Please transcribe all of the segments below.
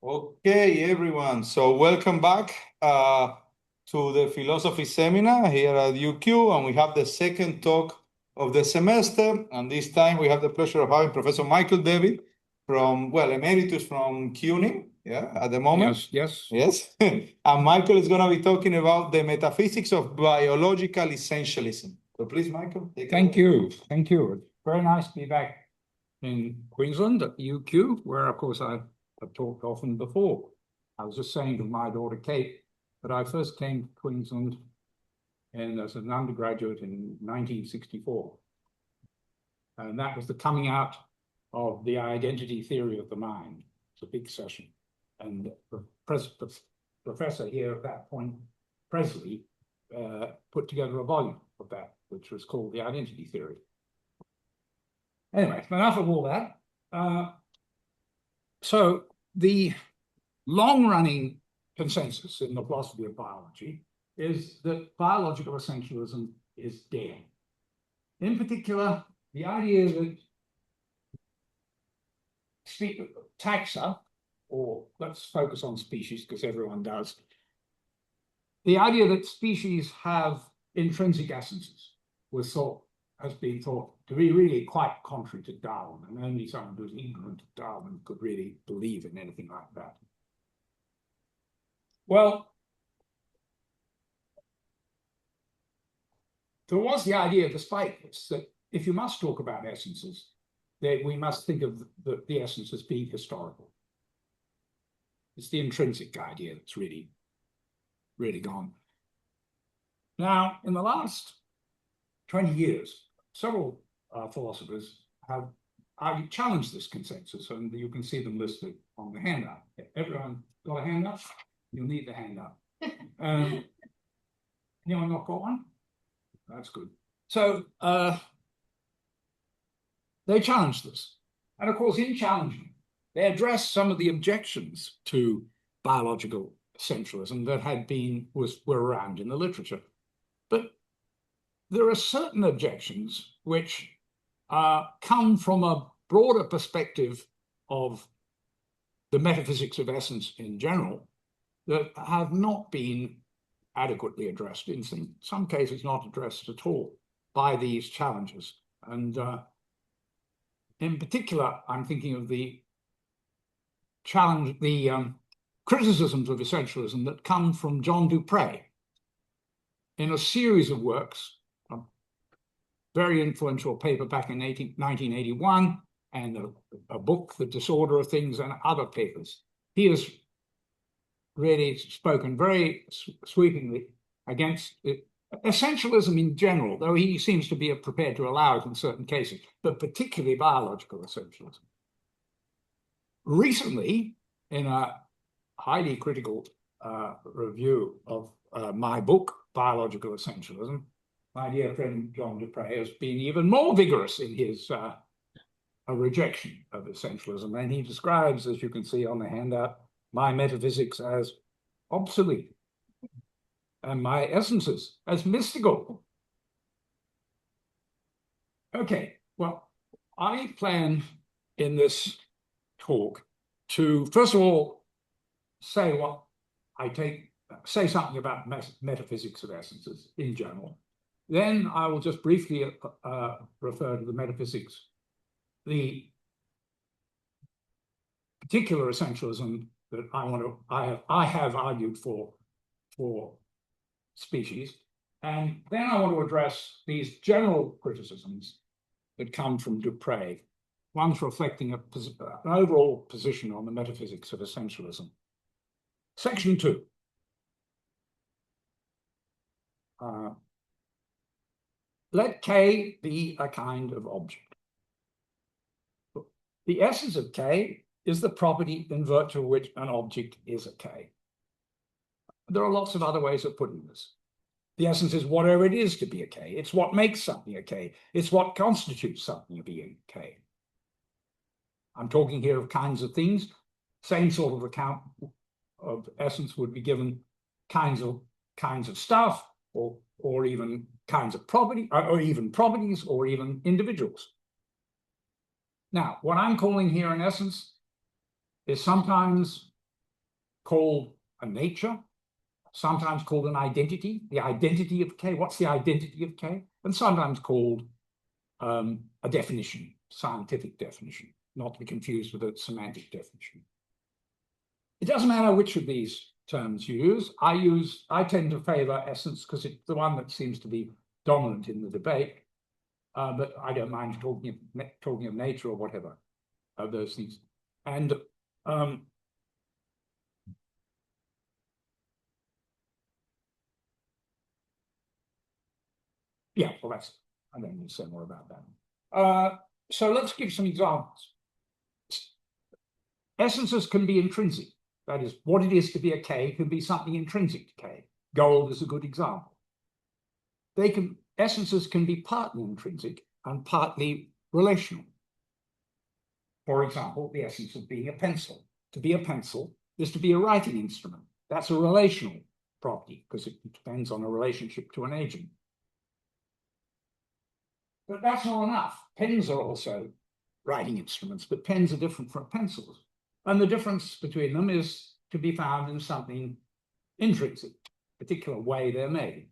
Okay, everyone. So welcome back to the philosophy seminar here at UQ, and we have the second talk of the semester. And this time we have the pleasure of having Professor Michael Devitt from, well, emeritus from CUNY, yeah, at the moment. Yes. And Michael is going to be talking about the metaphysics of biological essentialism. So please, Michael, take it away. Thank you. It's very nice to be back in Queensland at UQ, where, of course, I've talked often before. I was just saying to my daughter, Kate, that I first came to Queensland as an undergraduate in 1964. And that was the coming out of the identity theory of the mind. It's a big session. And the professor here at that point, Presley, put together a volume of that, which was called The Identity Theory. Anyway, enough of all that. So the long-running consensus in the philosophy of biology is that biological essentialism is dead. In particular, the idea that taxa, or let's focus on species because everyone does, the idea that species have intrinsic essences has been thought to be really quite contrary to Darwin, and only someone who's ignorant of Darwin could really believe in anything like that. Well, there was the idea, despite this, that if you must talk about essences, that we must think of the essence as being historical. It's the intrinsic idea that's really gone. Now, in the last 20 years, several philosophers have challenged this consensus, and you can see them listed on the handout. Everyone got a handout? You'll need the handout. Anyone not got one? That's good. So they challenged this. And of course, in challenging, they addressed some of the objections to biological essentialism that were around in the literature. But there are certain objections which come from a broader perspective of the metaphysics of essence in general that have not been adequately addressed, in some cases not addressed at all by these challenges. And in particular, I'm thinking of the criticisms of essentialism that come from John Dupre in a series of works, a very influential paper back in 1981, and a book, The Disorder of Things, and other papers. He has really spoken very sweepingly against essentialism in general, though he seems to be prepared to allow it in certain cases, but particularly biological essentialism. Recently, in a highly critical review of my book, Biological Essentialism, my dear friend John Dupre has been even more vigorous in his rejection of essentialism, and he describes, as you can see on the handout, my metaphysics as obsolete and my essences as mystical. Okay, well, I plan in this talk to, first of all, say something about metaphysics of essences in general. Then I will just briefly refer to the metaphysics, the particular essentialism that I have argued for species, and then I want to address these general criticisms that come from Dupre, ones reflecting an overall position on the metaphysics of essentialism. Section 2. Let K be a kind of object. The essence of K is the property in virtue of which an object is a K. There are lots of other ways of putting this. The essence is whatever it is to be a K. It's what makes something a K. It's what constitutes something to be a K. I'm talking here of kinds of things. Same sort of account of essence would be given kinds of stuff, or even kinds of property, or even properties, or even individuals. Now, what I'm calling here an essence is sometimes called a nature, sometimes called an identity, the identity of K. What's the identity of K? And sometimes called a definition, scientific definition, not to be confused with a semantic definition. It doesn't matter which of these terms you use. I tend to favor essence because it's the one that seems to be dominant in the debate. But I don't mind talking of nature or whatever of those things. And yeah, well, I don't need to say more about that. So let's give some examples. Essences can be intrinsic. That is, what it is to be a K can be something intrinsic to K. Gold is a good example. Essences can be partly intrinsic and partly relational. For example, the essence of being a pencil. To be a pencil is to be a writing instrument. That's a relational property because it depends on a relationship to an agent. But that's not enough. Pens are also writing instruments, but pens are different from pencils. And the difference between them is to be found in something intrinsic, particular way they're made.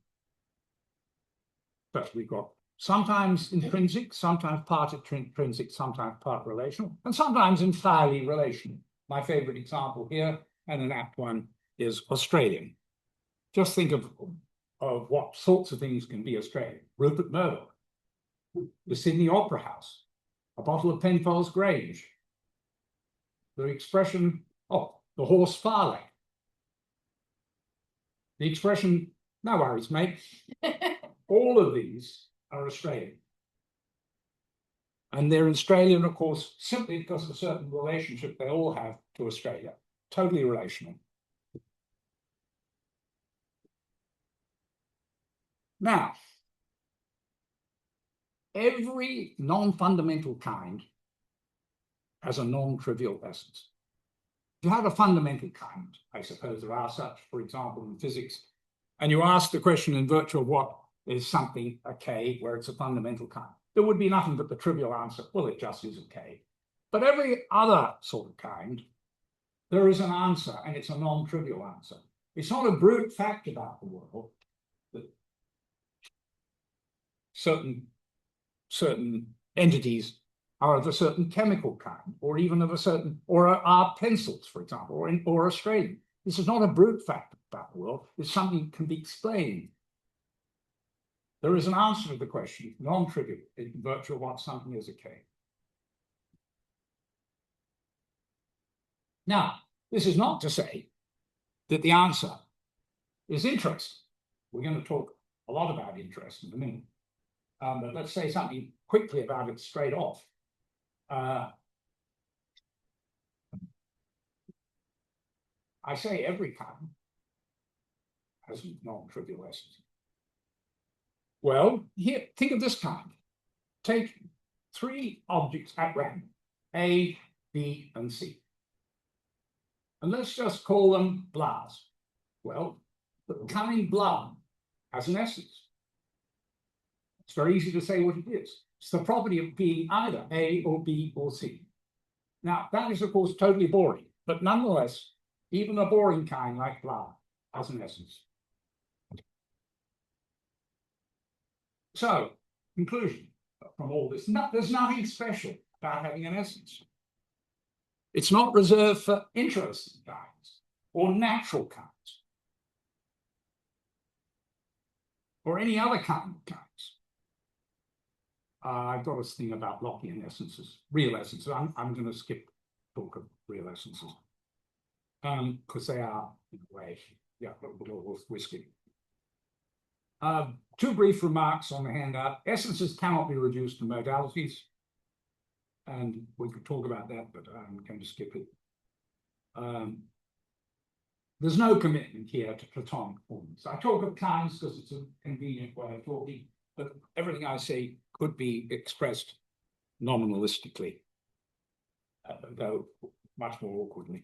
But we've got sometimes intrinsic, sometimes part intrinsic, sometimes part relational, and sometimes entirely relational. My favorite example here, and an apt one, is Australian. Just think of what sorts of things can be Australian. Rupert Murdoch, the Sydney Opera House, a bottle of Penfolds Grange, the expression, the horse Farley, the expression, no worries, mate. All of these are Australian. And they're Australian, of course, simply because of a certain relationship they all have to Australia. Totally relational. Now, every non-fundamental kind has a non-trivial essence. If you have a fundamental kind, I suppose there are such, for example, in physics, and you ask the question in virtue of what is something a K where it's a fundamental kind, there would be nothing but the trivial answer, well, it just is a K. But every other sort of kind, there is an answer, and it's a non-trivial answer. It's not a brute fact about the world that certain entities are of a certain chemical kind, or even of a certain, or are pencils, for example, or Australian. This is not a brute fact about the world. It's something that can be explained. There is an answer to the question, non-trivial, in virtue of what something is a K. Now, this is not to say that the answer is interest. We're going to talk a lot about interest in a minute. But let's say something quickly about it straight off. I say every kind has non-trivial essence. Well, here, think of this kind. Take three objects at random, A, B, and C. And let's just call them blahs. Well, the kind blah has an essence. It's very easy to say what it is. It's the property of being either A or B or C. Now, that is, of course, totally boring, but nonetheless, even a boring kind like blah has an essence. So, conclusion from all this, there's nothing special about having an essence. It's not reserved for interesting kinds or natural kinds or any other kind of kinds. I've got this thing about Lockean essences, real essences. I'm going to skip talk of real essences because they are, in a way, yeah, we're skipping. Two brief remarks on the handout. Essences cannot be reduced to modalities. And we could talk about that, but I'm going to skip it. There's no commitment here to Platonic forms. I talk of kinds because it's a convenient way of talking, but everything I say could be expressed nominalistically, though much more awkwardly.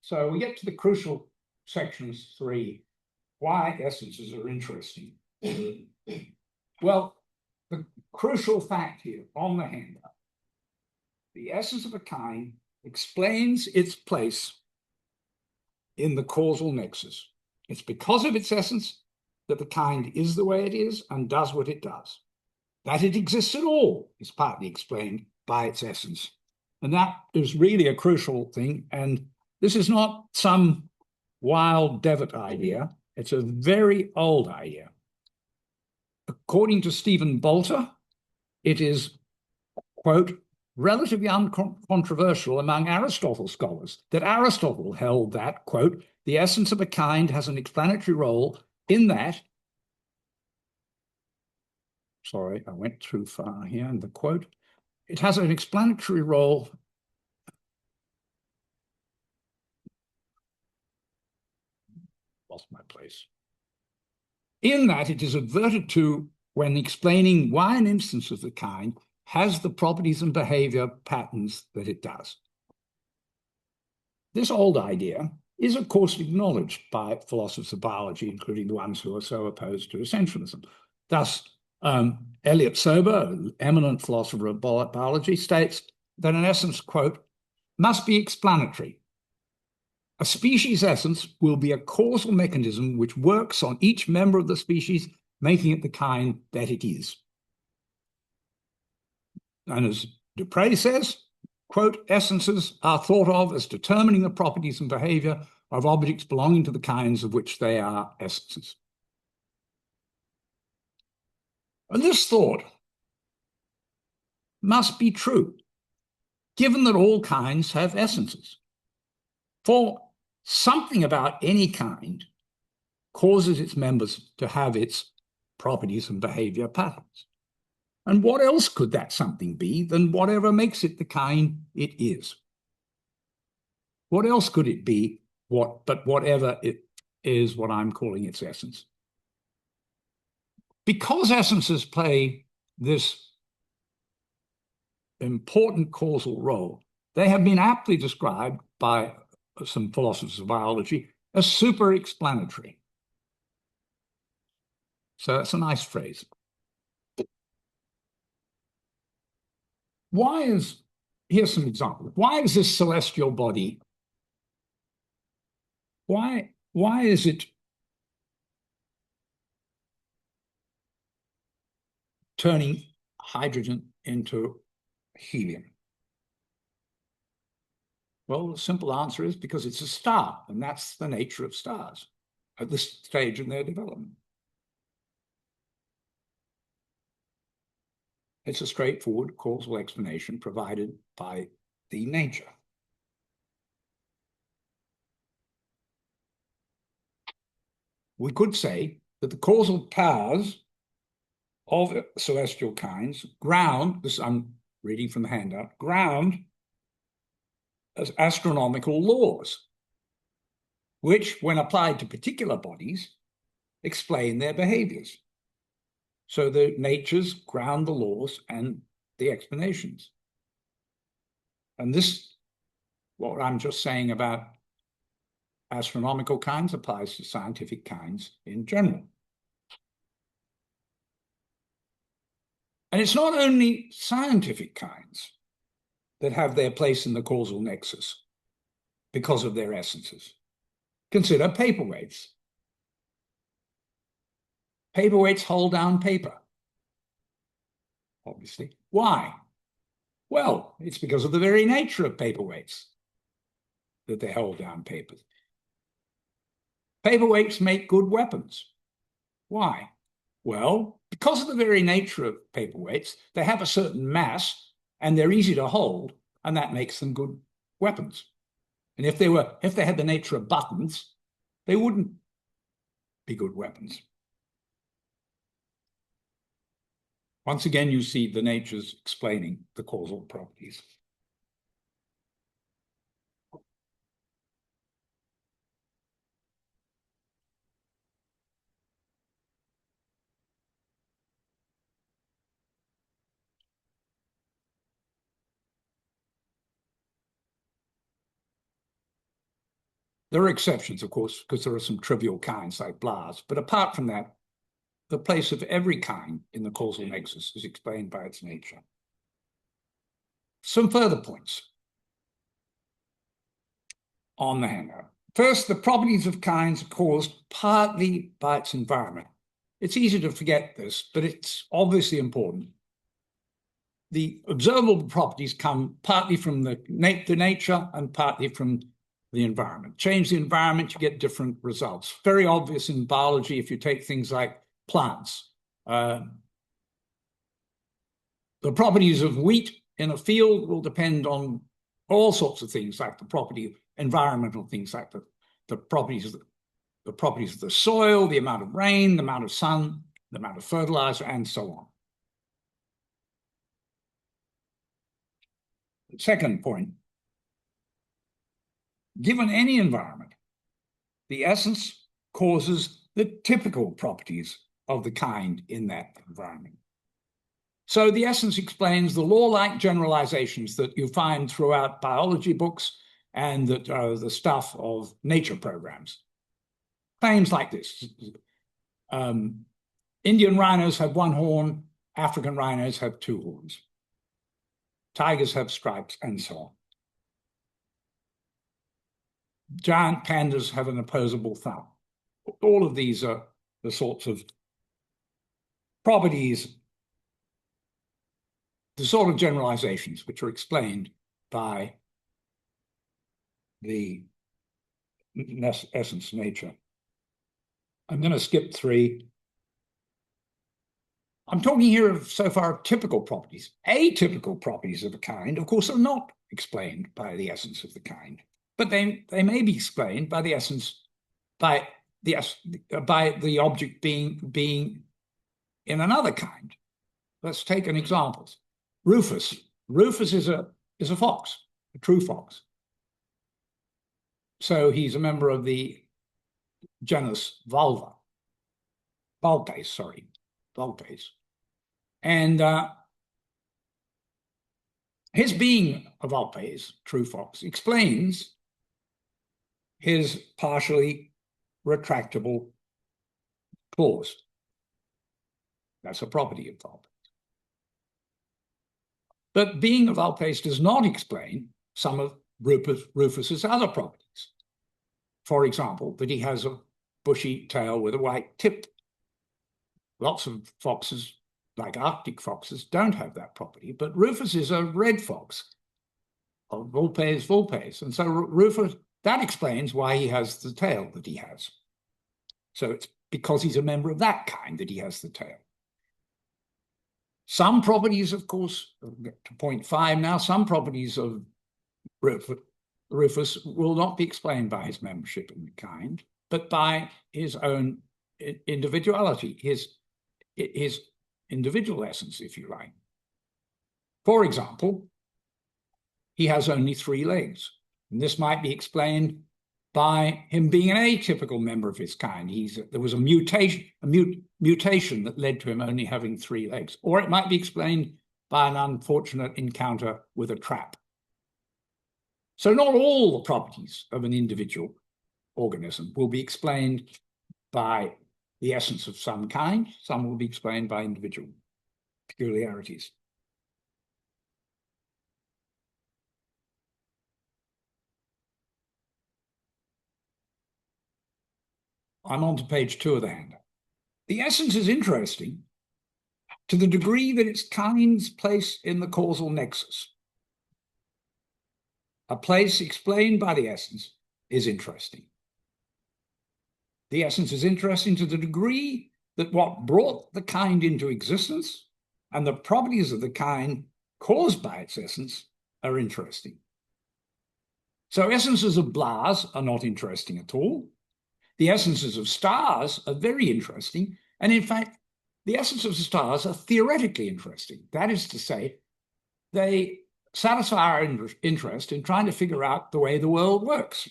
So we get to the crucial sections 3, why essences are interesting. Well, the crucial fact here on the handout, the essence of a kind explains its place in the causal nexus. It's because of its essence that the kind is the way it is and does what it does. That it exists at all is partly explained by its essence. And that is really a crucial thing. And this is not some wild Devitt idea. It's a very old idea. According to Stephen Bolter, it is, quote, relatively uncontroversial among Aristotle scholars that Aristotle held that, quote, the essence of a kind has an explanatory role in that, sorry, I went too far here in the quote, it has an explanatory role lost my place. In that it is adverted to when explaining why an instance of the kind has the properties and behavior patterns that it does. This old idea is, of course, acknowledged by philosophers of biology, including the ones who are so opposed to essentialism. Thus, Elliot Sober, an eminent philosopher of biology, states that an essence, quote, must be explanatory. A species essence will be a causal mechanism which works on each member of the species, making it the kind that it is. And as Dupre says, quote, essences are thought of as determining the properties and behavior of objects belonging to the kinds of which they are essences. And this thought must be true, given that all kinds have essences. For something about any kind causes its members to have its properties and behavior patterns. And what else could that something be than whatever makes it the kind it is? What else could it be but whatever it is what I'm calling its essence? Because essences play this important causal role, they have been aptly described by some philosophers of biology as super-explanatory. So that's a nice phrase. Here's some examples. Why is this celestial body, why is it turning hydrogen into helium? Well, the simple answer is because it's a star, and that's the nature of stars at this stage in their development. It's a straightforward causal explanation provided by the nature. We could say that the causal powers of celestial kinds ground, this I'm reading from the handout, ground as astronomical laws, which, when applied to particular bodies, explain their behaviors. So the natures ground the laws and the explanations. And this, what I'm just saying about astronomical kinds, applies to scientific kinds in general. And it's not only scientific kinds that have their place in the causal nexus because of their essences. Consider paperweights. Paperweights hold down paper, obviously. Why? Well, it's because of the very nature of paperweights that they hold down paper. Paperweights make good weapons. Why? Well, because of the very nature of paperweights, they have a certain mass and they're easy to hold, and that makes them good weapons. And if they had the nature of buttons, they wouldn't be good weapons. Once again, you see the natures explaining the causal properties. There are exceptions, of course, because there are some trivial kinds like blahs. But apart from that, the place of every kind in the causal nexus is explained by its nature. Some further points on the handout. First, the properties of kinds are caused partly by its environment. It's easy to forget this, but it's obviously important. The observable properties come partly from the nature and partly from the environment. Change the environment, you get different results. Very obvious in biology if you take things like plants. The properties of wheat in a field will depend on all sorts of things, like the property, environmental things like the properties of the soil, the amount of rain, the amount of sun, the amount of fertilizer, and so on. The second point, given any environment, the essence causes the typical properties of the kind in that environment. So the essence explains the law-like generalizations that you find throughout biology books and that are the stuff of nature programs. Claims like this. Indian rhinos have one horn, African rhinos have two horns. Tigers have stripes, and so on. Giant pandas have an opposable thumb. All of these are the sorts of properties, the sort of generalizations which are explained by the essence nature. I'm going to skip 3. I'm talking here of, so far, typical properties. Atypical properties of a kind, of course, are not explained by the essence of the kind, but they may be explained by the essence, by the object being in another kind. Let's take an example. Rufus. Rufus is a fox, a true fox. So he's a member of the genus Vulpes. And his being a Vulpes, true fox, explains his partially retractable claws. That's a property of Vulpes. But being a Vulpes does not explain some of Rufus's other properties. For example, that he has a bushy tail with a white tip. Lots of foxes, like Arctic foxes, don't have that property, but Rufus is a red fox, Vulpes. And so Rufus, that explains why he has the tail that he has. So it's because he's a member of that kind that he has the tail. Some properties, of course, to point 5 now, some properties of Rufus will not be explained by his membership in the kind, but by his own individuality, his individual essence, if you like. For example, he has only 3 legs, and this might be explained by him being an atypical member of his kind. There was a mutation that led to him only having 3 legs, or it might be explained by an unfortunate encounter with a trap. So not all the properties of an individual organism will be explained by the essence of some kind. Some will be explained by individual peculiarities. I'm on to page 2 of the handout. The essence is interesting to the degree that its kind's place in the causal nexus. A place explained by the essence is interesting. The essence is interesting to the degree that what brought the kind into existence and the properties of the kind caused by its essence are interesting. So essences of blahs are not interesting at all. The essences of stars are very interesting. And in fact, the essences of stars are theoretically interesting. That is to say, they satisfy our interest in trying to figure out the way the world works.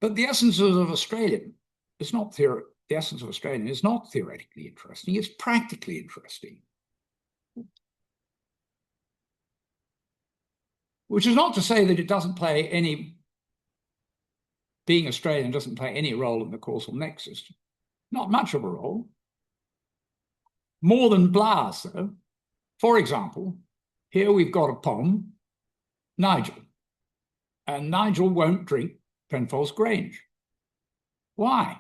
But the essence of Australian is not the essence of Australian is not theoretically interesting, it's practically interesting. Which is not to say that it doesn't play any, being Australian doesn't play any role in the causal nexus. Not much of a role. More than blahs, though. For example, here we've got a pom, Nigel. And Nigel won't drink Penfolds Grange. Why?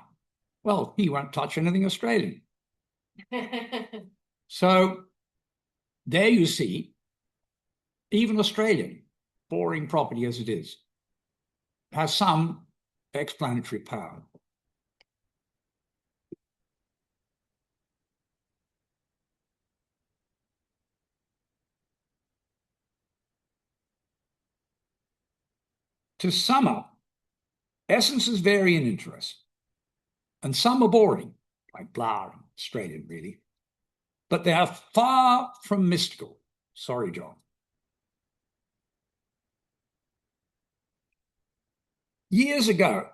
Well, he won't touch anything Australian. So there you see, even Australian, boring property as it is, has some explanatory power. To sum up, essences vary in interest, and some are boring, like blah, Australian really, but they are far from mystical. Sorry, John. Years ago,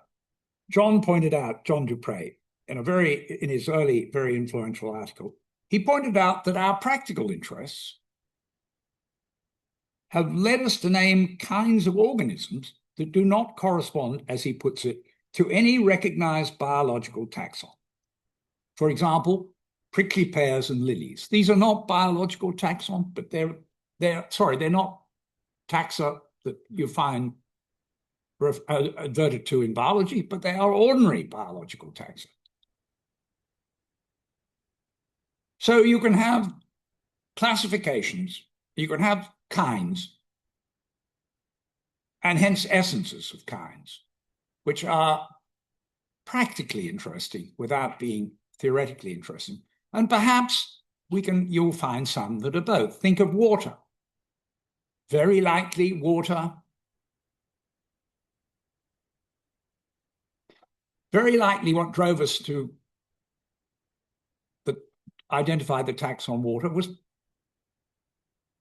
John Dupre, in his early, very influential article, he pointed out that our practical interests have led us to name kinds of organisms that do not correspond, as he puts it, to any recognized biological taxon. For example, prickly pears and lilies. These are not biological taxon, but they're not taxa that you find adverted to in biology, but they are ordinary biological taxa. So you can have classifications, you can have kinds, and hence essences of kinds, which are practically interesting without being theoretically interesting. And perhaps you'll find some that are both. Think of water. Very likely water. Very likely what drove us to identify the taxon water was,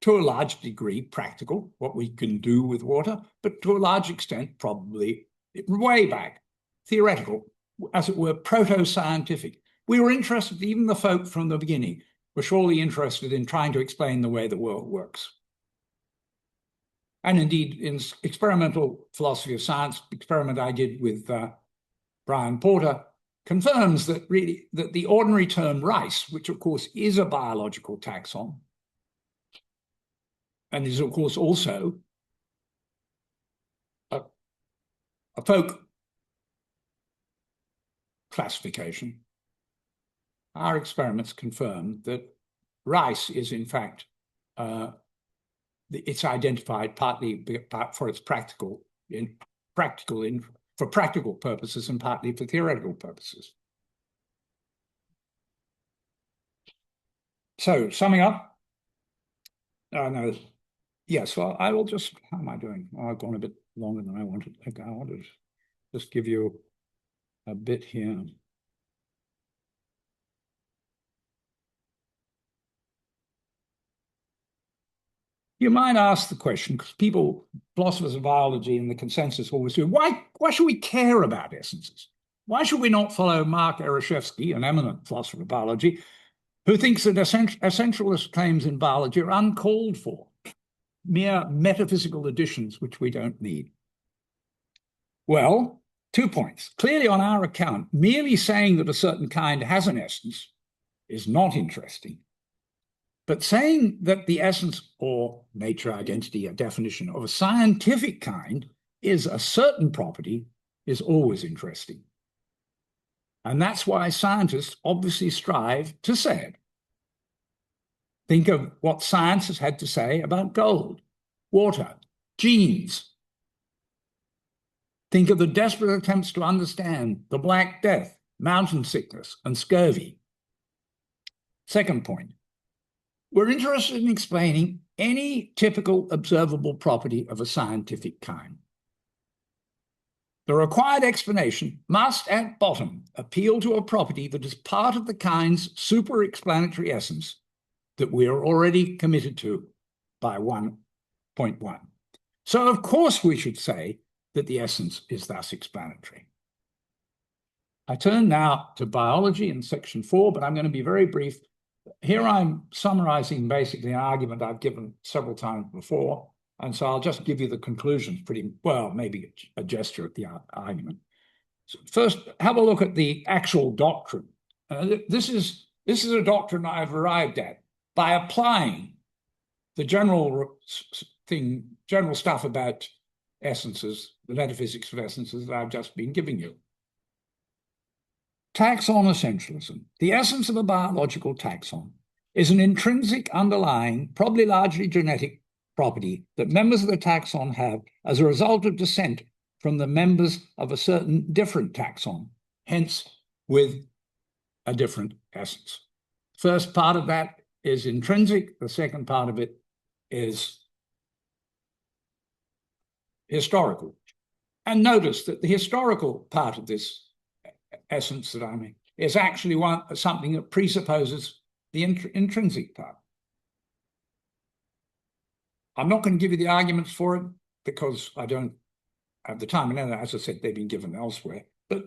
to a large degree, practical, what we can do with water, but to a large extent, probably way back, theoretical, as it were, proto-scientific. We were interested, even the folk from the beginning were surely interested in trying to explain the way the world works. And indeed, in experimental philosophy of science, experiment I did with Brian Porter, confirms that really that the ordinary term rice, which of course is a biological taxon, and is of course also a folk classification, our experiments confirm that rice is in fact, it's identified partly for its practical purposes and partly for theoretical purposes. So summing up, yes, well, I will just, how am I doing? Oh, I've gone a bit longer than I wanted. Okay, I wanted to just give you a bit here. You might ask the question, because philosophers of biology and the consensus always do, why should we care about essences? Why should we not follow Mark Ereshefsky, an eminent philosopher of biology, who thinks that essentialist claims in biology are uncalled for, mere metaphysical additions which we don't need? Well, 2 points. Clearly, on our account, merely saying that a certain kind has an essence is not interesting. But saying that the essence or nature, identity, or definition of a scientific kind is a certain property is always interesting. And that's why scientists obviously strive to say it. Think of what science has had to say about gold, water, genes. Think of the desperate attempts to understand the Black Death, mountain sickness, and scurvy. Second point. We're interested in explaining any typical observable property of a scientific kind. The required explanation must, at bottom, appeal to a property that is part of the kind's super-explanatory essence that we are already committed to by 1.1. So, of course, we should say that the essence is thus explanatory. I turn now to biology in section 4, but I'm going to be very brief. Here I'm summarizing basically an argument I've given several times before, and so I'll just give you the conclusions pretty well, maybe a gesture at the argument. So first, have a look at the actual doctrine. This is a doctrine I've arrived at by applying the general stuff about essences, the metaphysics of essences that I've just been giving you. Taxon essentialism. The essence of a biological taxon is an intrinsic underlying, probably largely genetic property that members of the taxon have as a result of descent from the members of a certain different taxon, hence with a different essence. First part of that is intrinsic. The second part of it is historical. And notice that the historical part of this essence that I mean is actually something that presupposes the intrinsic part. I'm not going to give you the arguments for it because I don't have the time. And as I said, they've been given elsewhere. But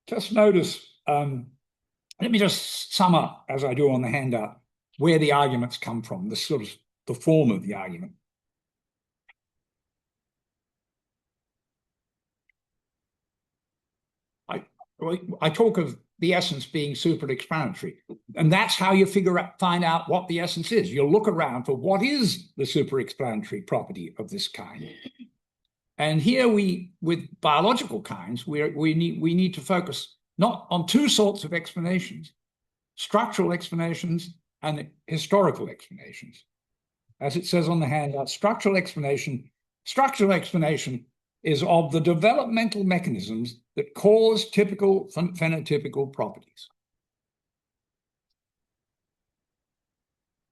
just notice, let me just sum up, as I do on the handout, where the arguments come from, the form of the argument. I talk of the essence being super-explanatory, and that's how you find out what the essence is. You'll look around for what is the super-explanatory property of this kind. And here with biological kinds, we need to focus not on two sorts of explanations, structural explanations and historical explanations. As it says on the handout, structural explanation is of the developmental mechanisms that cause typical phenotypical properties.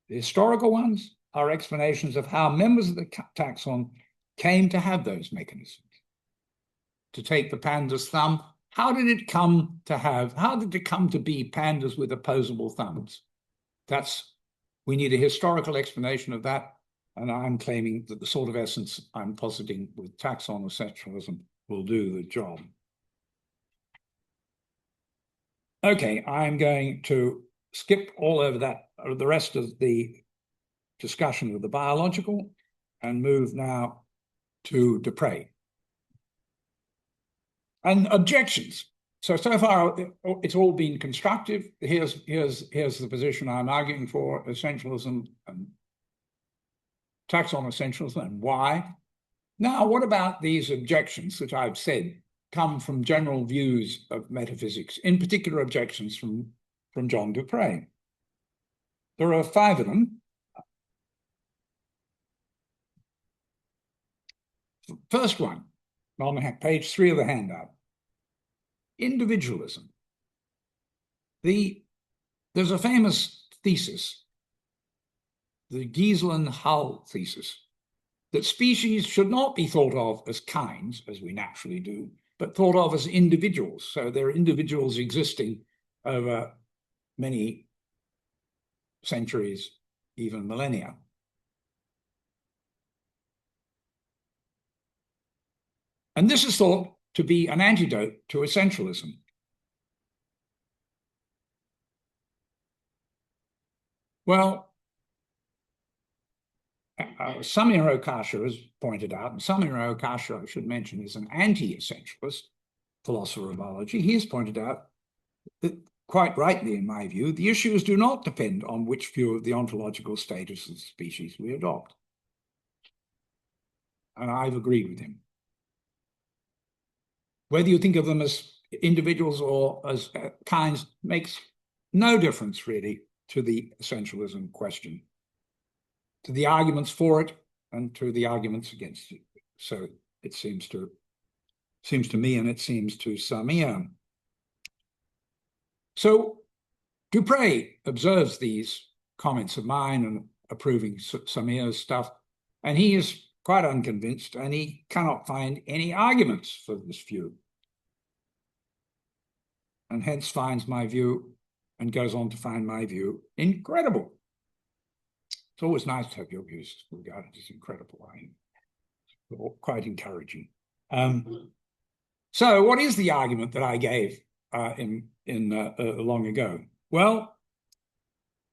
The historical ones are explanations of how members of the taxon came to have those mechanisms. To take the panda's thumb, how did it come to be pandas with opposable thumbs? We need a historical explanation of that. And I'm claiming that the sort of essence I'm positing with taxon essentialism will do the job. Okay, I'm going to skip all over that, the rest of the discussion of the biological, and move now to Dupre. And objections. So far, it's all been constructive. Here's the position I'm arguing for: essentialism and taxon essentialism, and why. Now, what about these objections that I've said come from general views of metaphysics, in particular objections from John Dupre? There are 5 of them. First one, on page 3 of the handout, individualism. There's a famous thesis, the Giesler-Hull thesis, that species should not be thought of as kinds, as we naturally do, but thought of as individuals. So they're individuals existing over many centuries, even millennia. And this is thought to be an antidote to essentialism. Well, Samir Okasha has pointed out, and Samir Okasha, I should mention, is an anti-essentialist philosopher of biology. He has pointed out that, quite rightly in my view, the issues do not depend on which view of the ontological status of the species we adopt. And I've agreed with him. Whether you think of them as individuals or as kinds makes no difference, really, to the essentialism question, to the arguments for it and to the arguments against it. So it seems to me, and it seems to Samir. So Dupre observes these comments of mine and approving Samir's stuff, and he is quite unconvinced, and he cannot find any arguments for this view, and hence finds my view and goes on to find my view incredible. It's always nice to have your views regarded as incredible. Quite encouraging. So what is the argument that I gave long ago? Well,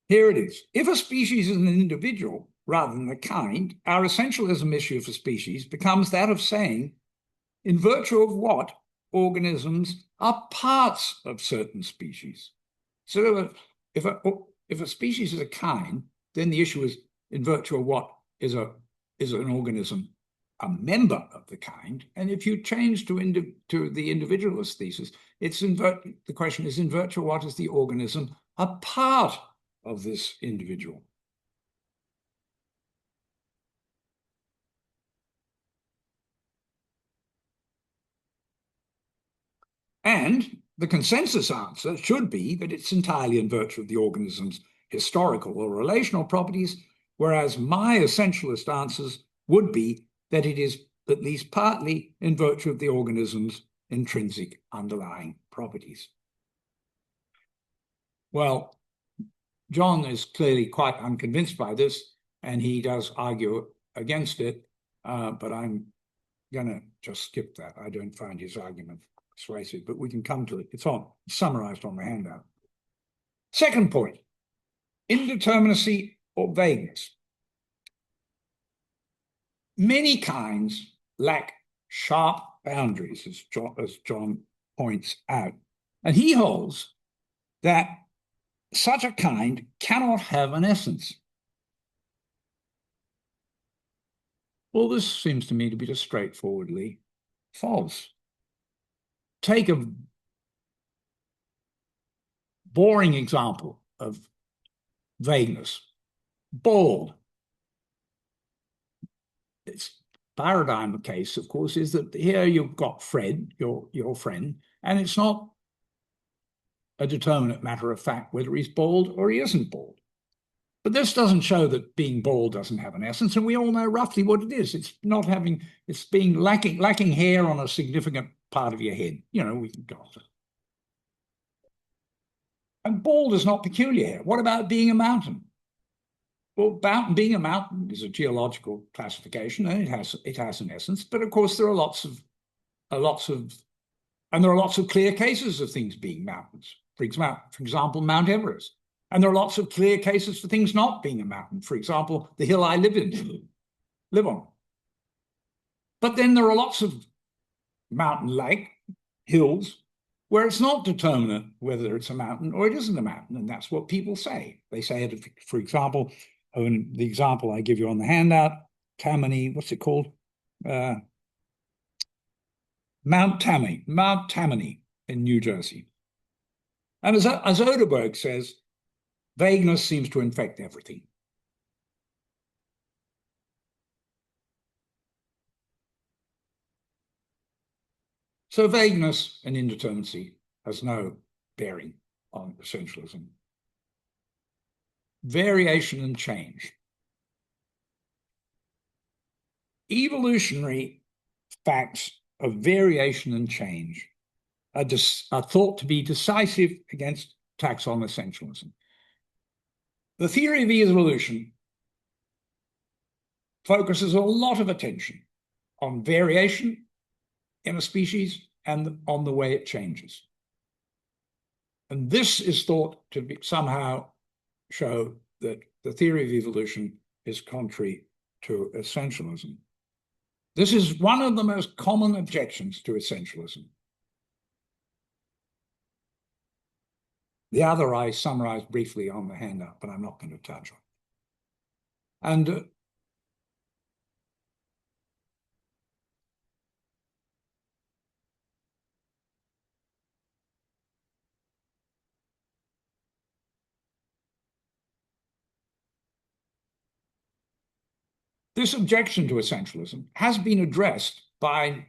here it is. If a species is an individual rather than a kind, our essentialism issue for species becomes that of saying, in virtue of what organisms are parts of certain species. So if a species is a kind, then the issue is, in virtue of what is an organism a member of the kind. And if you change to the individualist thesis, the question is in virtue of what is the organism a part of this individual. And the consensus answer should be that it's entirely in virtue of the organism's historical or relational properties, whereas my essentialist answers would be that it is at least partly in virtue of the organism's intrinsic underlying properties. Well, John is clearly quite unconvinced by this, and he does argue against it, but I'm going to just skip that. I don't find his argument persuasive, but we can come to it. It's summarized on the handout. Second point, indeterminacy or vagueness. Many kinds lack sharp boundaries, as John points out. And he holds that such a kind cannot have an essence. Well, this seems to me to be just straightforwardly false. Take a boring example of vagueness. Bald. Its paradigm case, of course, is that here you've got Fred, your friend, and it's not a determinate matter of fact whether he's bald or he isn't bald. But this doesn't show that being bald doesn't have an essence, and we all know roughly what it is. It's being lacking hair on a significant part of your head. You know, we can go on. And bald is not peculiar here. What about being a mountain? Well, being a mountain is a geological classification, and it has an essence. But of course, there are lots of clear cases of things being mountains. For example, Mount Everest. And there are lots of clear cases for things not being a mountain. For example, the hill I live on. But then there are lots of mountain-like hills where it's not determinate whether it's a mountain or it isn't a mountain. And that's what people say. They say it, for example, the example I give you on the handout, Tammany, what's it called? Mount Tammany in New Jersey. And as Oderberg says, vagueness seems to infect everything. So vagueness and indeterminacy has no bearing on essentialism. Variation and change. Evolutionary facts of variation and change are thought to be decisive against attacks on essentialism. The theory of evolution focuses a lot of attention on variation in a species and on the way it changes. And this is thought to be somehow show that the theory of evolution is contrary to essentialism. This is one of the most common objections to essentialism. The other I summarized briefly on the handout, but I'm not going to touch on. And this objection to essentialism has been addressed by,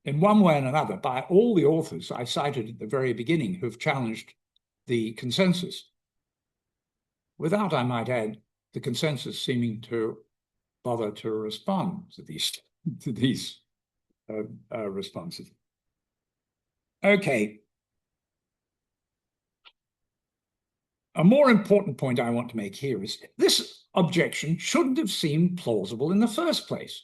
in one way and another, by all the authors I cited at the very beginning who've challenged the consensus, without, I might add, the consensus seeming to bother to respond to these responses. Okay. A more important point I want to make here is this objection shouldn't have seemed plausible in the first place.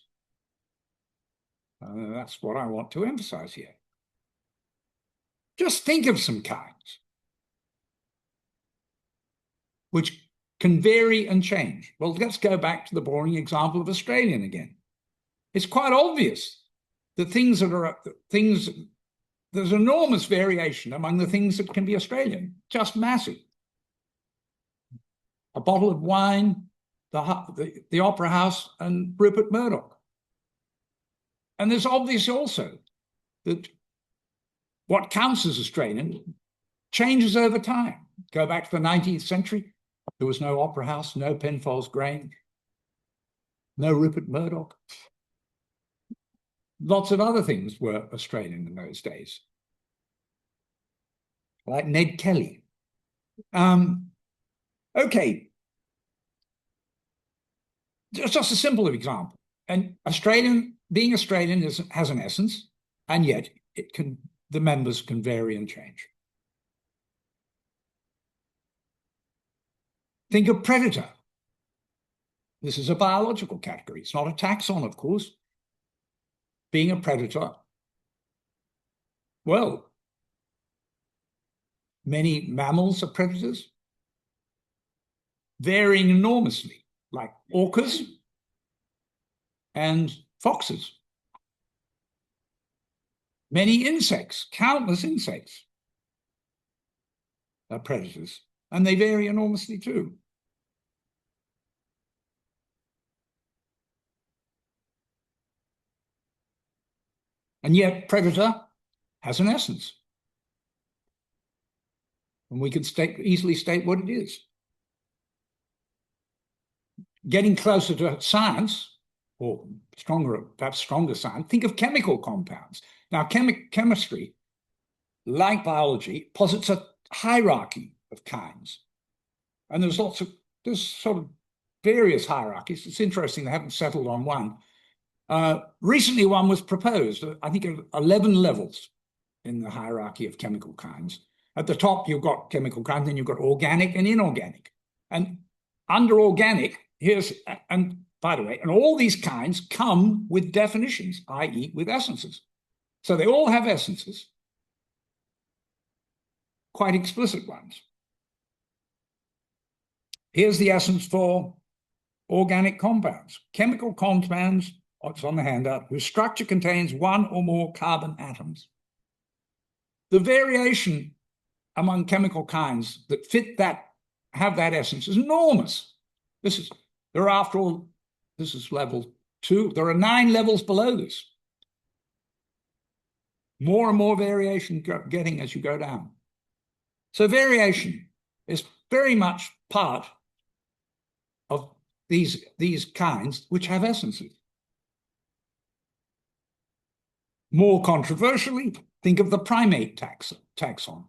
That's what I want to emphasize here. Just think of some kinds which can vary and change. Well, let's go back to the boring example of Australian again. It's quite obvious that there's enormous variation among the things that can be Australian, just massive. A bottle of wine the Opera House and Rupert Murdoch. And there's obvious also that what counts as Australian changes over time. Go back to the 19th century, there was no Opera House, no Penfolds Grange, no Rupert Murdoch. Lots of other things were Australian in those days, like Ned Kelly. Okay, just a simple example. And being Australian has an essence, and yet the members can vary and change. Think of predator. This is a biological category. It's not a taxon, of course. Being a predator, well, many mammals are predators, varying enormously, like orcas and foxes. Many insects, countless insects, are predators, and they vary enormously too. And yet, predator has an essence. And we can easily state what it is. Getting closer to science, or perhaps stronger science, think of chemical compounds. Now, chemistry, like biology, posits a hierarchy of kinds. And there's sort of various hierarchies. It's interesting, they haven't settled on one. Recently, one was proposed, I think 11 levels in the hierarchy of chemical kinds. At the top, you've got chemical kinds, then you've got organic and inorganic. And under organic, and by the way, and all these kinds come with definitions, i.e. with essences. So they all have essences, quite explicit ones. Here's the essence for organic compounds. Chemical compounds, it's on the handout, whose structure contains one or more carbon atoms. The variation among chemical kinds that have that essence is enormous. This is level 2. There are 9 levels below this. More and more variation getting as you go down. So variation is very much part of these kinds which have essences. More controversially, think of the primate taxon.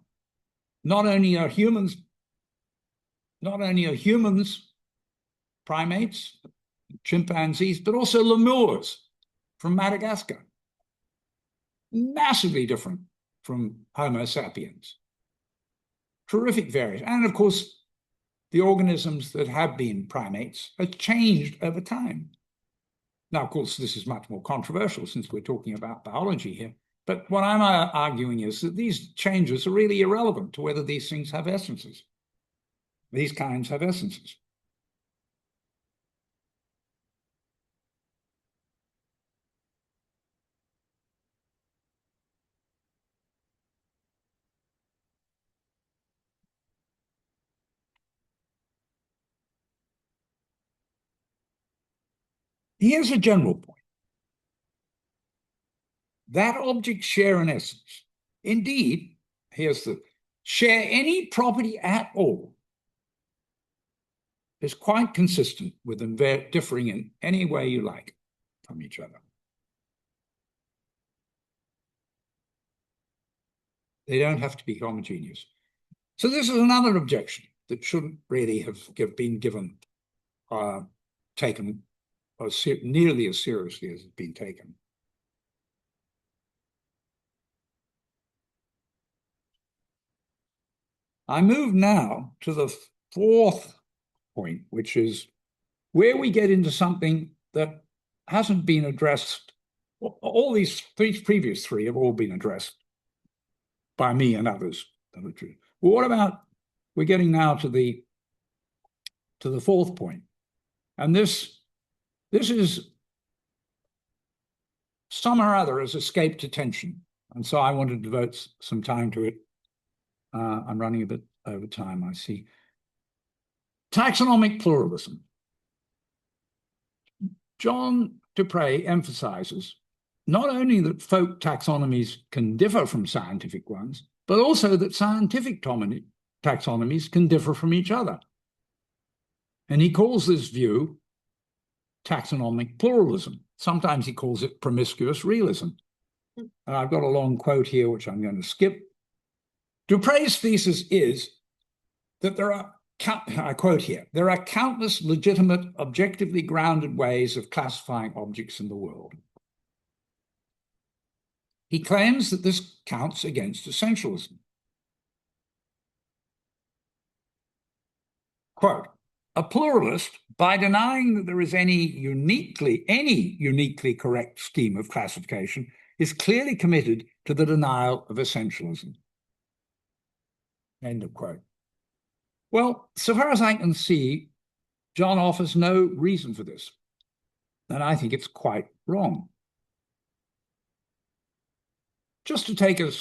Not only are humans primates, chimpanzees, but also lemurs from Madagascar. Massively different from Homo sapiens. Terrific variation. And of course, the organisms that have been primates have changed over time. Now, of course, this is much more controversial since we're talking about biology here. But what I'm arguing is that these changes are really irrelevant to whether these things have essences. These kinds have essences. Here's a general point. That objects share an essence. Indeed, share any property at all is quite consistent with them differing in any way you like from each other. They don't have to be homogeneous. So this is another objection that shouldn't really have been taken nearly as seriously as it's been taken. I move now to the 4th point, which is where we get into something that hasn't been addressed. All these previous 3 have all been addressed by me and others. Well, what about, we're getting now to the 4th point. And this is somehow or other has escaped attention. And so I want to devote some time to it. I'm running a bit over time, I see. Taxonomic pluralism. John Dupre emphasizes not only that folk taxonomies can differ from scientific ones, but also that scientific taxonomies can differ from each other. And he calls this view taxonomic pluralism. Sometimes he calls it promiscuous realism. And I've got a long quote here, which I'm going to skip. Dupre's thesis is that there are, I quote here, there are countless legitimate, objectively grounded ways of classifying objects in the world. He claims that this counts against essentialism. Quote, a pluralist, by denying that there is any uniquely correct scheme of classification, is clearly committed to the denial of essentialism. End of quote. Well, so far as I can see, John offers no reason for this, and I think it's quite wrong. Just to take a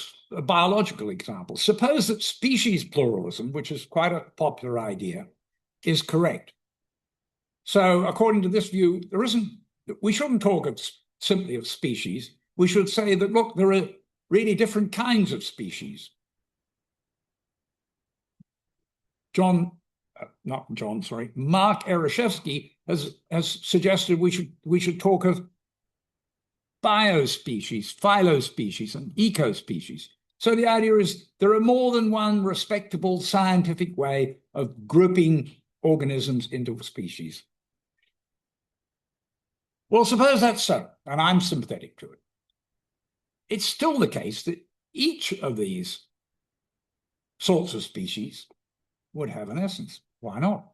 biological example, suppose that species pluralism, which is quite a popular idea, is correct. So according to this view, we shouldn't talk simply of species. We should say that, look, there are really different kinds of species. Mark Ereshevsky has suggested we should talk of biospecies, phylospecies, and ecospecies. So the idea is there are more than one respectable scientific way of grouping organisms into species. Well, suppose that's so, and I'm sympathetic to it. It's still the case that each of these sorts of species would have an essence. Why not?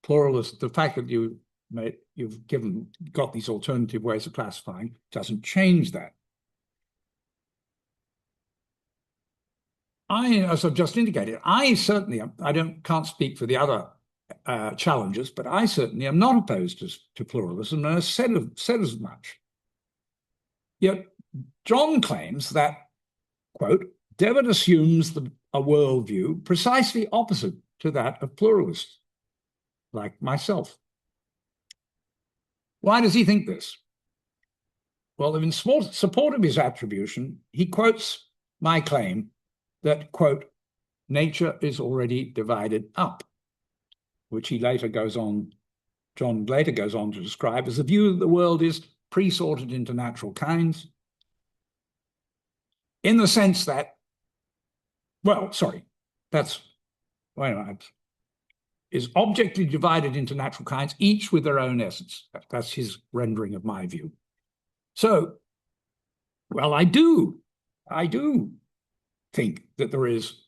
Pluralist, the fact that you've got these alternative ways of classifying doesn't change that. As I've just indicated, I certainly can't speak for the other challengers, but I certainly am not opposed to pluralism, and have said as much. Yet John claims that, quote, Devitt assumes a worldview precisely opposite to that of pluralists, like myself. Why does he think this? Well, in support of his attribution, he quotes my claim that, quote, nature is already divided up, which John later goes on to describe as the view that the world is pre-sorted into natural kinds, in the sense that, is objectively divided into natural kinds, each with their own essence. That's his rendering of my view. So, well, I do think that there is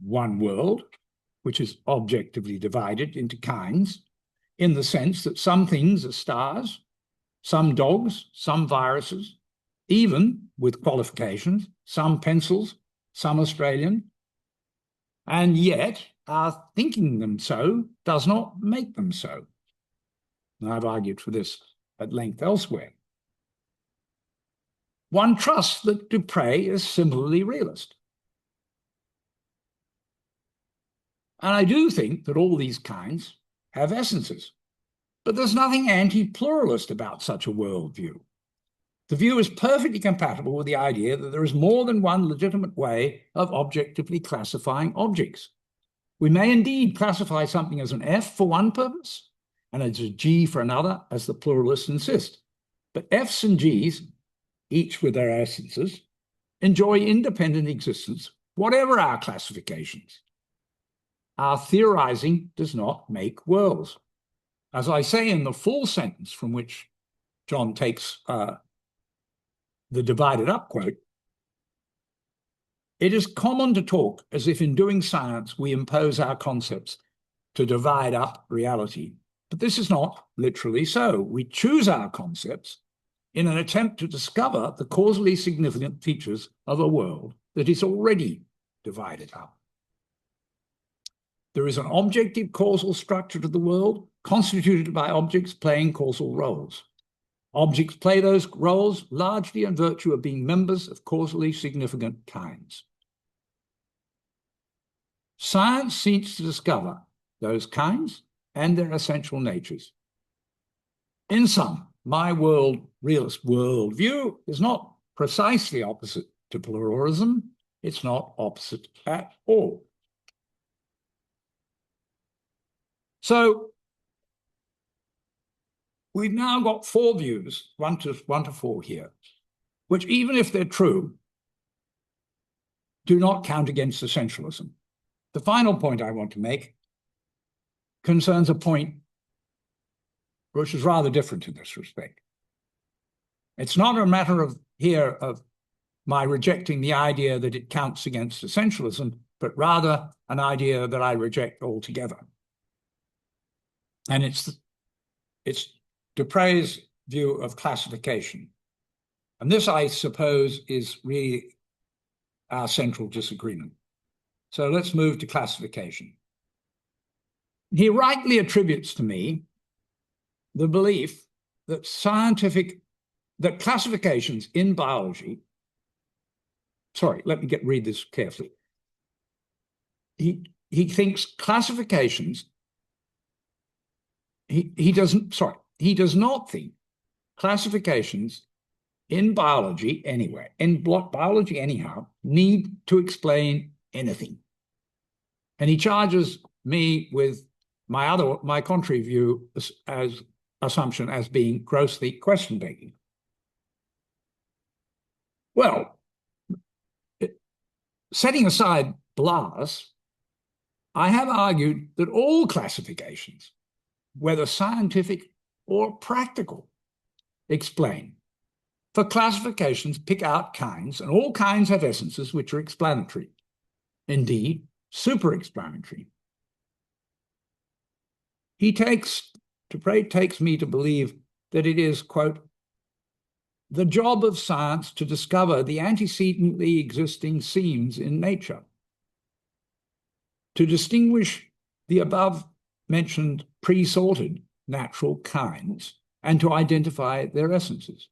one world which is objectively divided into kinds, in the sense that some things are stars, some dogs, some viruses, even with qualifications, some pencils, some Australian, and yet our thinking them so does not make them so. And I've argued for this at length elsewhere. One trusts that Dupre is similarly realist. And I do think that all these kinds have essences, but there's nothing anti-pluralist about such a worldview. The view is perfectly compatible with the idea that there is more than one legitimate way of objectively classifying objects. We may indeed classify something as an F for one purpose and as a G for another, as the pluralists insist. But Fs and Gs, each with their essences, enjoy independent existence, whatever our classifications. Our theorizing does not make worlds. As I say in the full sentence from which John takes the divided up quote, it is common to talk as if in doing science we impose our concepts to divide up reality. But this is not literally so. We choose our concepts in an attempt to discover the causally significant features of a world that is already divided up. There is an objective causal structure to the world constituted by objects playing causal roles. Objects play those roles largely in virtue of being members of causally significant kinds. Science seeks to discover those kinds and their essential natures. In sum, my realist worldview is not precisely opposite to pluralism. It's not opposite at all. So we've now got four views, one to four here, which, even if they're true, do not count against essentialism. The final point I want to make concerns a point which is rather different in this respect. It's not a matter of my rejecting the idea that it counts against essentialism, but rather an idea that I reject altogether. And it's Dupre's view of classification. And this, I suppose, is really our central disagreement. So let's move to classification. He rightly attributes to me the belief that classifications in biology, sorry, let me read this carefully. He thinks classifications, he does not think classifications in biology anyway, in biology anyhow, need to explain anything. And he charges me with my contrary view as assumption as being grossly question-begging. Well, setting aside Blas, I have argued that all classifications, whether scientific or practical, explain. For classifications pick out kinds, and all kinds have essences which are explanatory, indeed, super-explanatory. Dupre takes me to believe that it is, quote, the job of science to discover the antecedently existing seams in nature, to distinguish the above-mentioned pre-sorted natural kinds, and to identify their essences.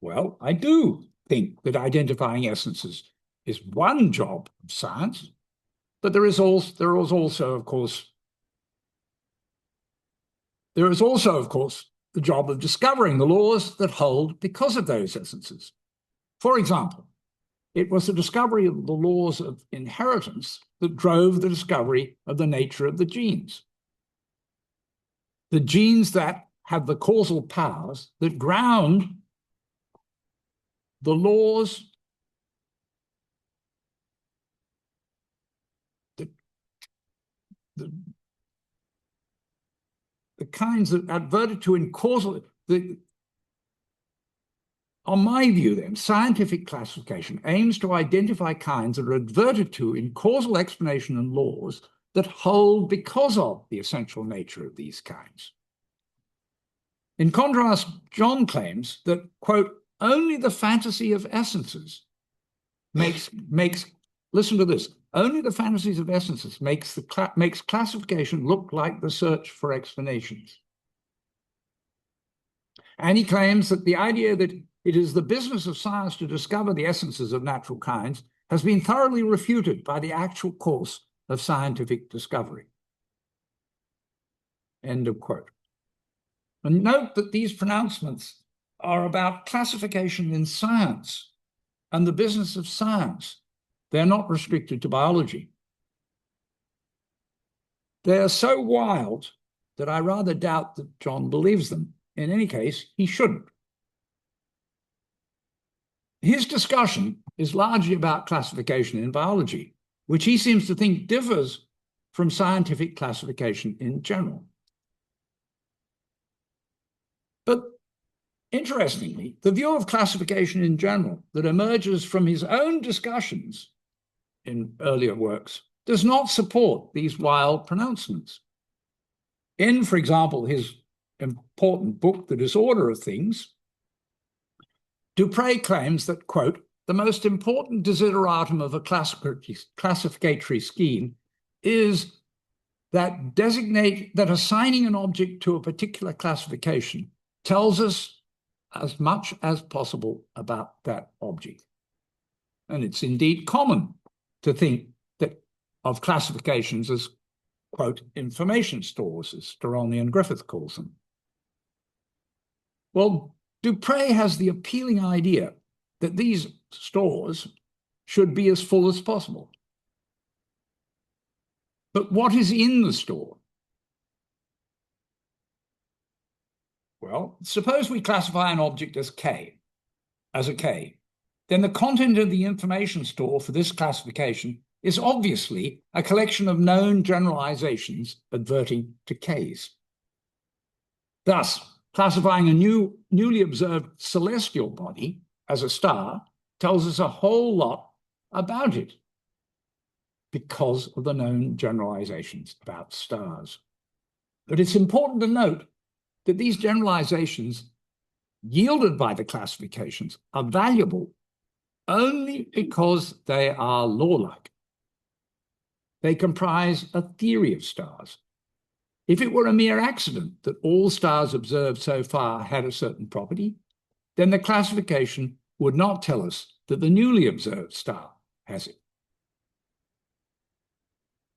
Well, I do think that identifying essences is one job of science, but there is also, of course, the job of discovering the laws that hold because of those essences. For example, it was the discovery of the laws of inheritance that drove the discovery of the nature of the genes. The genes that have the causal powers that ground the laws the kinds that adverted to in causal, on my view then, scientific classification aims to identify kinds that are adverted to in causal explanation and laws that hold because of the essential nature of these kinds. In contrast, John claims that, quote, only the fantasy of essences makes listen to this, only the fantasies of essences makes classification look like the search for explanations. And he claims that the idea that it is the business of science to discover the essences of natural kinds has been thoroughly refuted by the actual course of scientific discovery. End of quote. And note that these pronouncements are about classification in science and the business of science. They're not restricted to biology. They are so wild that I rather doubt that John believes them. In any case, he shouldn't. His discussion is largely about classification in biology, which he seems to think differs from scientific classification in general. But interestingly, the view of classification in general that emerges from his own discussions in earlier works does not support these wild pronouncements. In, for example, his important book, The Disorder of Things, Dupre claims that, quote, the most important desideratum of a classificatory scheme is that assigning an object to a particular classification tells us as much as possible about that object. And it's indeed common to think of classifications as, quote, information stores, as Strelny and Griffith calls them. Well, Dupre has the appealing idea that these stores should be as full as possible. But what is in the store? Well, suppose we classify an object as a K. Then the content of the information store for this classification is obviously a collection of known generalizations adverting to Ks. Thus, classifying a newly observed celestial body as a star tells us a whole lot about it because of the known generalizations about stars. But it's important to note that these generalizations yielded by the classifications are valuable only because they are law-like. They comprise a theory of stars. If it were a mere accident that all stars observed so far had a certain property, then the classification would not tell us that the newly observed star has it.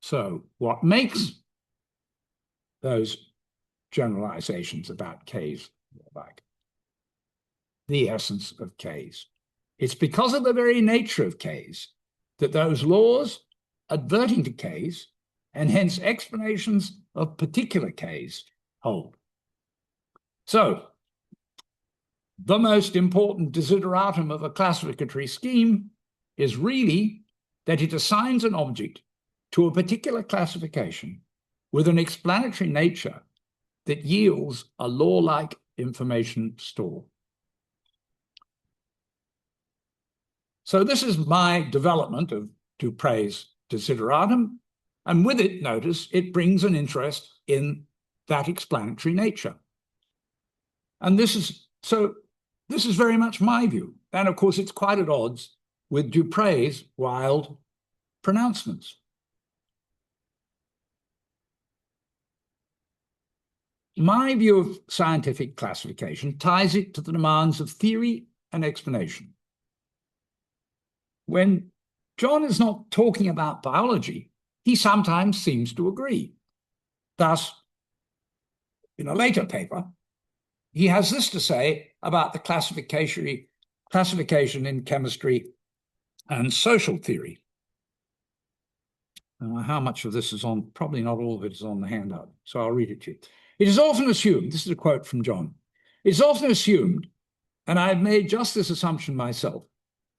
So what makes those generalizations about Ks like? The essence of Ks. It's because of the very nature of Ks that those laws adverting to Ks, and hence explanations of particular Ks, hold. So, the most important desideratum of a classificatory scheme is really that it assigns an object to a particular classification with an explanatory nature that yields a law-like information store. So this is my development of Dupre's desideratum, and with it, notice, it brings an interest in that explanatory nature. And this is very much my view. And of course, it's quite at odds with Dupre's wild pronouncements. My view of scientific classification ties it to the demands of theory and explanation. When John is not talking about biology, he sometimes seems to agree. Thus, in a later paper, he has this to say about the classification in chemistry and social theory. How much of this is on? Probably not all of it is on the handout, so I'll read it to you. It is often assumed, this is a quote from John, it's often assumed, and I've made just this assumption myself,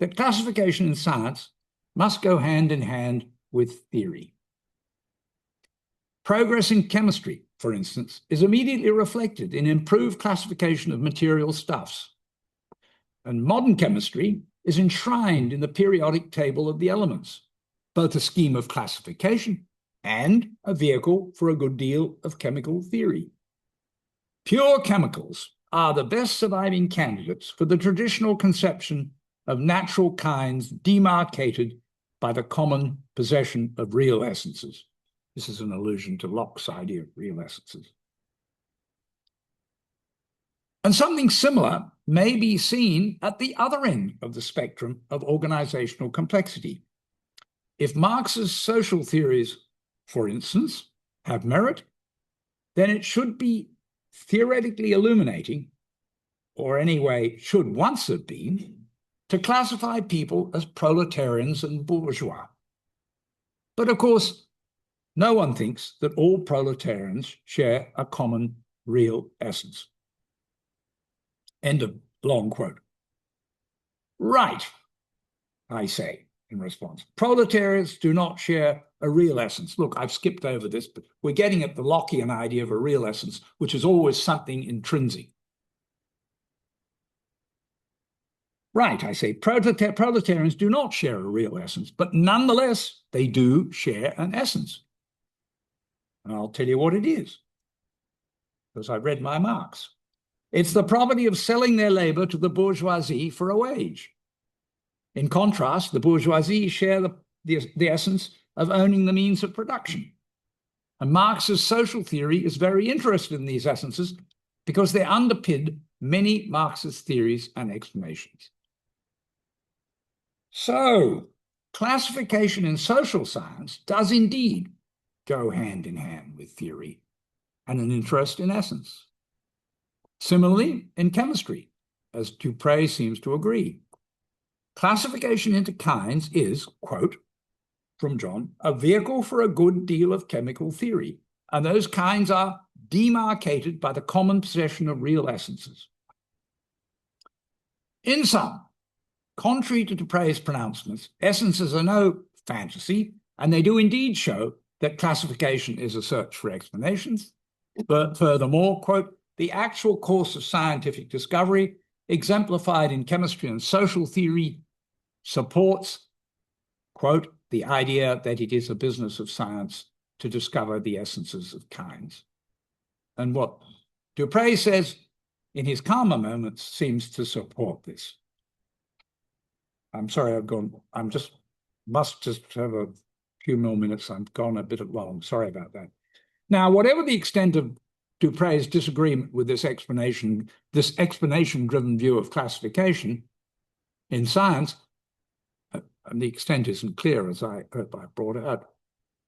that classification in science must go hand in hand with theory. Progress in chemistry, for instance, is immediately reflected in improved classification of material stuffs. And modern chemistry is enshrined in the periodic table of the elements, both a scheme of classification and a vehicle for a good deal of chemical theory. Pure chemicals are the best surviving candidates for the traditional conception of natural kinds demarcated by the common possession of real essences. This is an allusion to Locke's idea of real essences. And something similar may be seen at the other end of the spectrum of organizational complexity. If Marx's social theories, for instance, have merit, then it should be theoretically illuminating, or anyway should once have been, to classify people as proletarians and bourgeois. But of course, no one thinks that all proletarians share a common real essence. End of long quote. Right, I say in response. Proletarians do not share a real essence. Look, I've skipped over this, but we're getting at the Lockean idea of a real essence, which is always something intrinsic. Right, I say, proletarians do not share a real essence, but nonetheless, they do share an essence. And I'll tell you what it is, because I read my Marx. It's the property of selling their labor to the bourgeoisie for a wage. In contrast, the bourgeoisie share the essence of owning the means of production. And Marx's social theory is very interested in these essences because they underpin many Marxist theories and explanations. So, classification in social science does indeed go hand in hand with theory and an interest in essence. Similarly, in chemistry, as Dupre seems to agree, classification into kinds is, quote, from John, a vehicle for a good deal of chemical theory, and those kinds are demarcated by the common possession of real essences. In sum, contrary to Dupre's pronouncements, essences are no fantasy, and they do indeed show that classification is a search for explanations. But furthermore, quote, the actual course of scientific discovery, exemplified in chemistry and social theory, supports, quote, the idea that it is a business of science to discover the essences of kinds. And what Dupre says in his calmer moments seems to support this. I'm sorry, must just have a few more minutes. I'm gone a bit long. Sorry about that. Now, whatever the extent of Dupre's disagreement with this explanation-driven view of classification in science, and the extent isn't clear as I brought it out,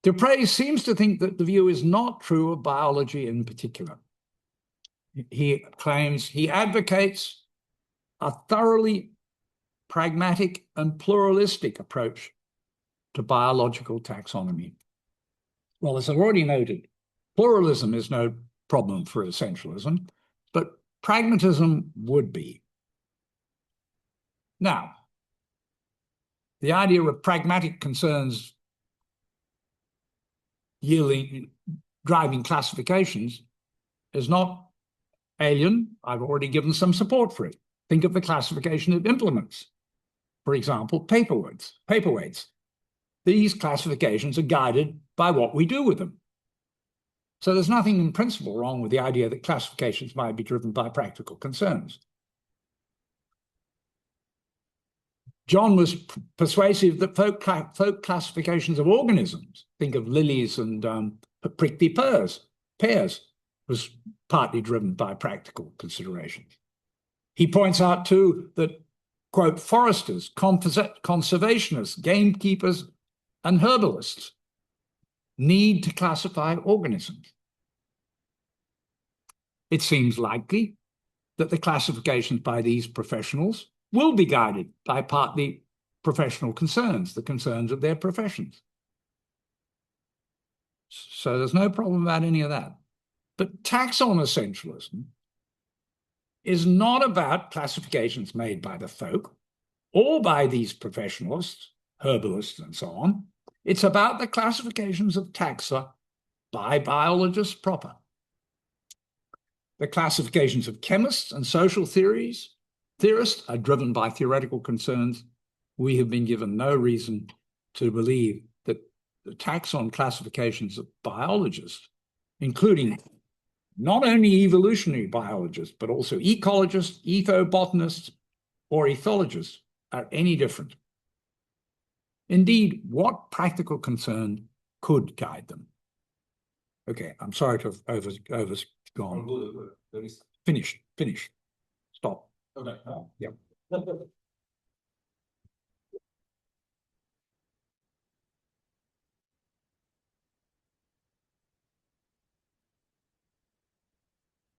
Dupre seems to think that the view is not true of biology in particular. He advocates a thoroughly pragmatic and pluralistic approach to biological taxonomy. Well, as I've already noted, pluralism is no problem for essentialism, but pragmatism would be. Now, the idea of pragmatic concerns driving classifications is not alien. I've already given some support for it. Think of the classification of implements. For example, paperweights. These classifications are guided by what we do with them. So there's nothing in principle wrong with the idea that classifications might be driven by practical concerns. John was persuasive that folk classifications of organisms, think of lilies and prickly pears, was partly driven by practical considerations. He points out too that, quote, foresters, conservationists, gamekeepers, and herbalists need to classify organisms. It seems likely that the classifications by these professionals will be guided by partly professional concerns, the concerns of their professions. So there's no problem about any of that. But taxon essentialism is not about classifications made by the folk or by these professionalists, herbalists, and so on. It's about the classifications of taxa by biologists proper. The classifications of chemists and social theorists are driven by theoretical concerns. We have been given no reason to believe that the taxon classifications of biologists, including not only evolutionary biologists, but also ecologists, ethobotanists, or ethologists, are any different. Indeed, what practical concern could guide them? Okay, I'm sorry to have overgone. Finish. Stop. Okay. Yeah.